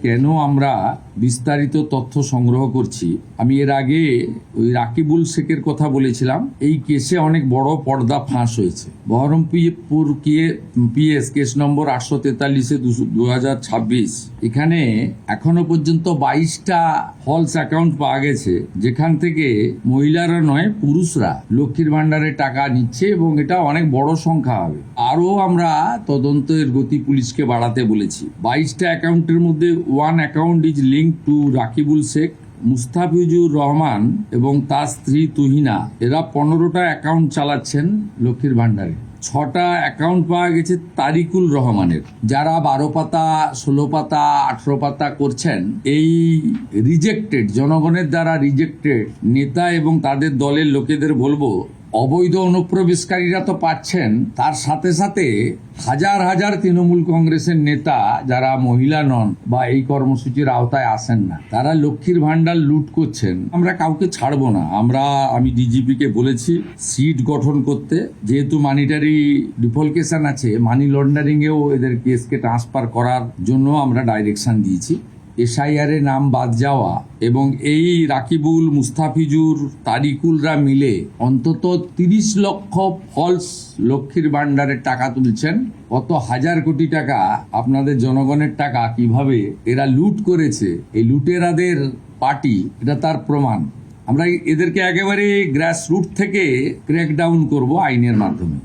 কেন আমরা বিস্তারিত তথ্য সংগ্রহ করছি? আমি এর আগে ওই রাকিবুল শেখের কথা বলেছিলাম। এই কেসে অনেক বড় পর্দা ফাঁস হয়েছে। Baharampur PS case number 843/2026। এখানে এখনো পর্যন্ত 22টা ফলস অ্যাকাউন্ট পাওয়া গেছে, যেখান থেকে মহিলারা নয় পুরুষরা লক্ষ্মীর ভান্ডারের টাকা নিচ্ছে, এবং এটা অনেক বড় সংখ্যা হবে। আরও আমরা তদন্তের গতি পুলিশকে বাড়াতে বলেছি। 22টা অ্যাকাউন্টের মধ্যে one account is link to Rakibul Sheikh, Mustafizur Rahman এবং তার স্ত্রী তুহিনা। এরা 15টা অ্যাকাউন্ট চালাচ্ছেন লক্ষ্মীর ভান্ডারে। 6টা অ্যাকাউন্ট পাওয়া গেছে তারিকুল রহমানের। যারা 12 পাতা 16 পাতা 18 পাতা করছেন, এই রিজেক্টেড, জনগণের দ্বারা রিজেক্টেড নেতা এবং তাদের দলের লোকেদের বলবো, অবৈধ অনুপ্রবেশকারীরা তো পাচ্ছেন, তার সাথে সাথে হাজার হাজার তৃণমূল কংগ্রেসের নেতা যারা মহিলা নন বা এই কর্মসূচির আওতায় আসেন না, তারা লক্ষ্মীর ভান্ডার লুট করছেন। আমরা কাউকে ছাড়বো না। আমি ডিজিপি কে বলেছি সিট গঠন করতে, যেহেতু মানিটারি ডিফলকেশন আছে, মানি লন্ডারিং এও এদের কেসকে ট্রান্সফার করার জন্য আমরা ডাইরেকশন দিয়েছি। এসআইআর এ নাম বাদ যাওয়া এবং এই রাকিবুল, মুস্তাফিজুর, তারিকুলরা মিলে অন্তত 30 লক্ষ ফলস লক্ষ্মীর ভান্ডারের টাকা তুলছেন। কত হাজার কোটি টাকা আপনাদের জনগণের টাকা কিভাবে এরা লুট করেছে, এই লুটেরাদের পার্টি, এটা তার প্রমাণ। আমরা এদেরকে একেবারে গ্রাসরুট থেকে ক্র্যাকডাউন করব আইনের মাধ্যমে।